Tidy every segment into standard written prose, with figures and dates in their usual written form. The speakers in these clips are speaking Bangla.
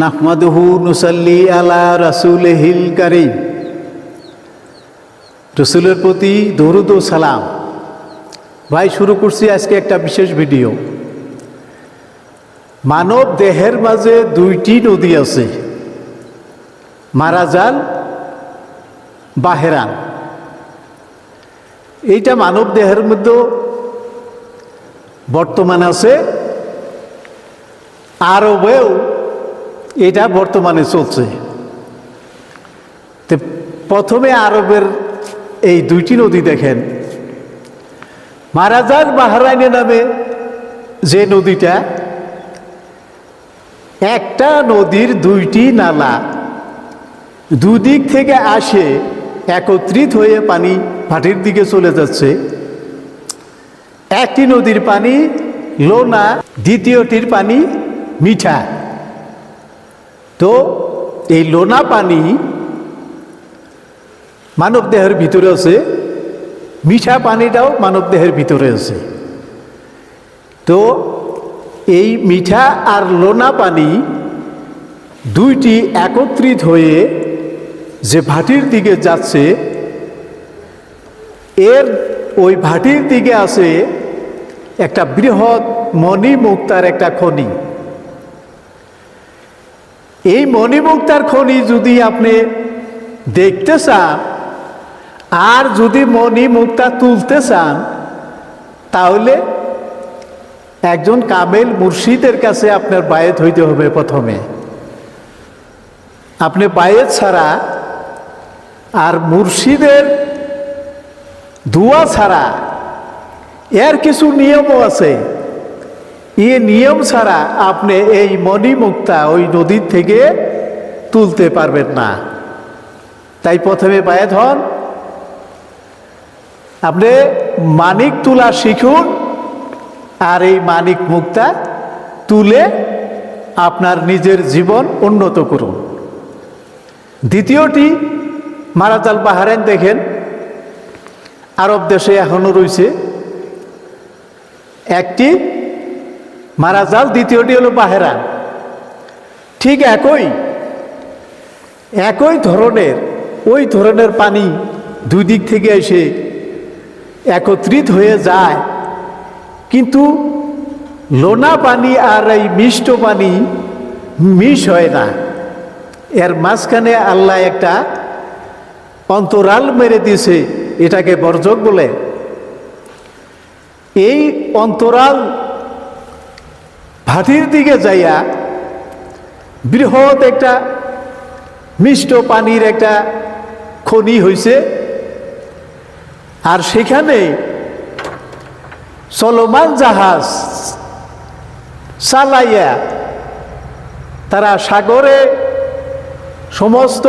নাহমাদুহু নুসাল্লি আলা রাসূলিহিল কারীম। রসুলের প্রতি দরুদ ও সালাম। ভাই, শুরু করছি আজকে একটা বিশেষ ভিডিও। মানব দেহের মাঝে দুইটি নদী আছে, মারাজাল, বাহেরান। এইটা মানব দেহের মধ্যে বর্তমান আছে, আরবেও এটা বর্তমানে চলছে। তো প্রথমে আরবের এই দুইটি নদী দেখেন। মারাজাল বাহরাইনে নামে যে নদীটা, একটা নদীর দুইটি নালা দুদিক থেকে আসে, একত্রিত হয়ে পানি ভাটির দিকে চলে যাচ্ছে। একটি নদীর পানি লোনা, দ্বিতীয়টির পানি মিঠা। তো এই লোনা পানি মানব দেহের ভিতরে আছে, মিঠা পানিটাও মানব দেহের ভিতরে আছে। তো এই মিঠা আর লোনা পানি দুইটি একত্রিত হয়ে যে ভাটির দিকে যাচ্ছে, এর ওই ভাটির দিকে আছে একটা বৃহৎ মণিমুক্তার একটা খনি। এই মণিমুক্তার খনি যদি আপনি দেখতে চান আর যদি মণিমুক্তা তুলতে চান, তাহলে একজন কামেল মুর্শিদের কাছে আপনার বায়েত হইতে হবে। প্রথমে আপনি বায়েত ছাড়া আর মুর্শিদের দোয়া ছাড়া, এর কিছু নিয়মও আছে, এই নিয়ম ছাড়া আপনি এই মণিমুক্তা ওই নদীর থেকে তুলতে পারবেন না। তাই প্রথমে বায়েত হন, আপনি মানিক তোলা শিখুন, আর এই মানিক মুক্তা তুলে আপনার নিজের জীবন উন্নত করুন। দ্বিতীয়টি মারাজাল বাহরাইন দেখেন, আরব দেশে এখনো রয়েছে। একটি মারাজাল, দ্বিতীয়টি হলো বাহরাইন। ঠিক একই ধরনের, ওই ধরনের পানি দুই দিক থেকে এসে একত্রিত হয়ে যায়, কিন্তু লোনা পানি আর এই মিষ্ট পানি মিশ হয় না। এর মাঝখানে আল্লাহ একটা অন্তরাল মেরে দিয়েছে, এটাকে বর্জক বলে। এই অন্তরাল ভাটির দিকে যাইয়া বৃহৎ একটা মিষ্ট পানির একটা খনি হয়েছে। আর সেখানে চলমান জাহাজ চালাইয়া তারা সাগরে সমস্ত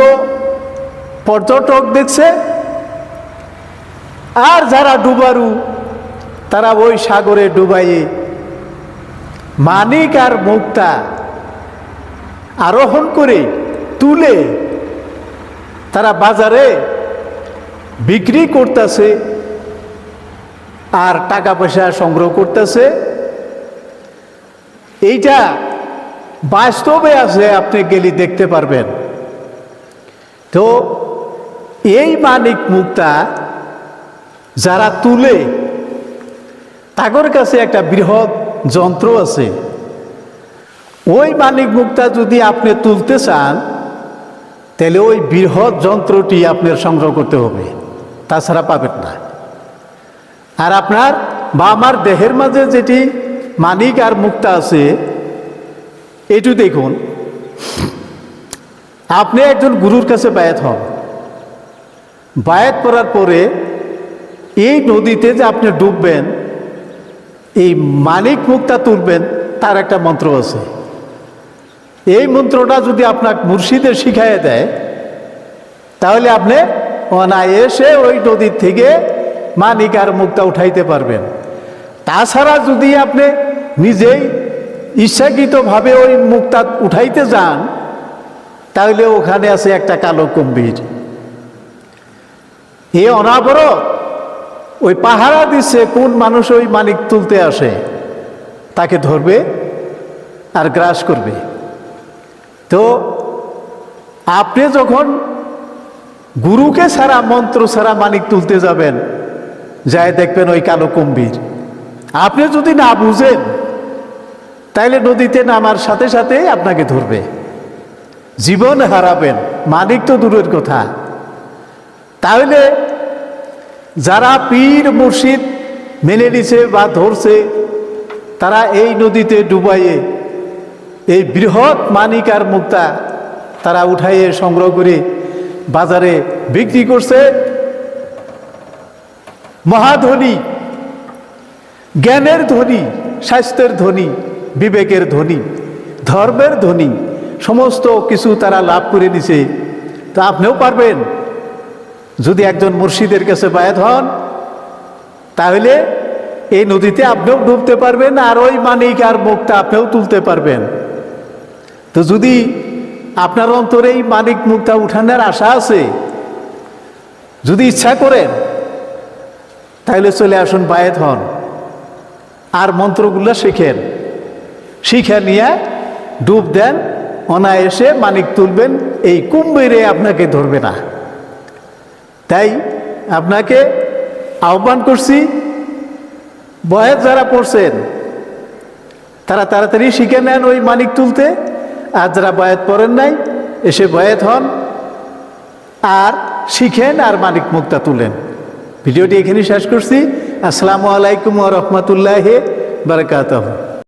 পর্যটক দেখছে, আর যারা ডুবারু তারা ওই সাগরে ডুবাইয়ে মানিক আর মুক্তা আরোহণ করে তুলে তারা বাজারে বিক্রি করতেছে আর টাকা পয়সা সংগ্রহ করতেছে। এইটা বাস্তবে আছে, আপনি গেলে দেখতে পারবেন। তো এই মানিক মুক্তা যারা তুলে, তাদের কাছে একটা বৃহৎ যন্ত্র আছে। ওই মানিক মুক্তা যদি আপনি তুলতে চান, তাহলে ওই বৃহৎ যন্ত্রটি আপনার সংগ্রহ করতে হবে, তাছাড়া পাবেন না। আর আপনার বা আমার দেহের মাঝে যেটি মানিক আর মুক্তা আছে, এটু দেখুন। আপনি একজন গুরুর কাছে বায়াত হন, বায়াত করার পরে এই নদীতে যে আপনি ডুববেন, এই মানিক মুক্তা তুলবেন, তার একটা মন্ত্র আছে। এই মন্ত্রটা যদি আপনার মুর্শিদের শিখাইয়ে দেয়, তাহলে আপনি অনায়াসে ওই নদীর থেকে মানিক আর মুক্তা উঠাইতে পারবেন। তাছাড়া যদি আপনি নিজেই ইচ্ছাকৃতভাবে ওই মুক্তা উঠাইতে যান, তাহলে ওখানে আছে একটা কালো কুম্ভীর। এ অনাবরত ওই পাহারা দিচ্ছে কোন মানুষ ওই মানিক তুলতে আসে, তাকে ধরবে আর গ্রাস করবে। তো আপনি যখন গুরুকে ছাড়া, মন্ত্র ছাড়া মানিক তুলতে যাবেন, যায় দেখবেন ওই কালো কুম্ভীর। আপনি যদি না বুঝেন তাইলে নদীতে নামার সাথে সাথে আপনাকে ধরবে, জীবন হারাবেন, মানিক তো দূরের কথা। তাহলে যারা পীর মুর্শিদ মেনে নিছে বা ধরছে, তারা এই নদীতে ডুবাইয়ে এই বৃহৎ মানিক আর মুক্তা তারা উঠাইয়ে সংগ্রহ করে বাজারে বিক্রি করছে। মহাধনী, জ্ঞানের ধনী, স্বাস্থ্যের ধনী, বিবেকের ধনী, ধর্মের ধনী, সমস্ত কিছু তারা লাভ করে নিছে। তা আপনিও পারবেন যদি একজন মুর্শিদের কাছে বায়াত হন, তাহলে এই নদীতে আপনিও ডুবতে পারবেন, আর ওই মানিক আর মুক্তা আপনিও তুলতে পারবেন। তো যদি আপনার অন্তরে এই মানিক মুক্তা উঠানোর আশা আছে, যদি ইচ্ছা করেন, তাহলে চলে আসুন, বায়াত হন, আর মন্ত্রগুলো শিখেন, শিখে নিয়ে ডুব দেন, অনায়াসে মানিক তুলবেন, এই কুম্ভীরে আপনাকে ধরবে না। তাই আপনাকে আহ্বান করছি, বয়াত যারা পড়ছেন তারা তাড়াতাড়ি শিখে নেন ওই মানিক তুলতে, আর যারা বয়াত পড়েন নাই এসে বয়াত হন আর শিখেন আর মানিক মুক্তা তুলেন। ভিডিওটি এখানে শেষ করছি। আসসালামু আলাইকুম ওয়া রাহমাতুল্লাহি ওয়া বারাকাতুহু।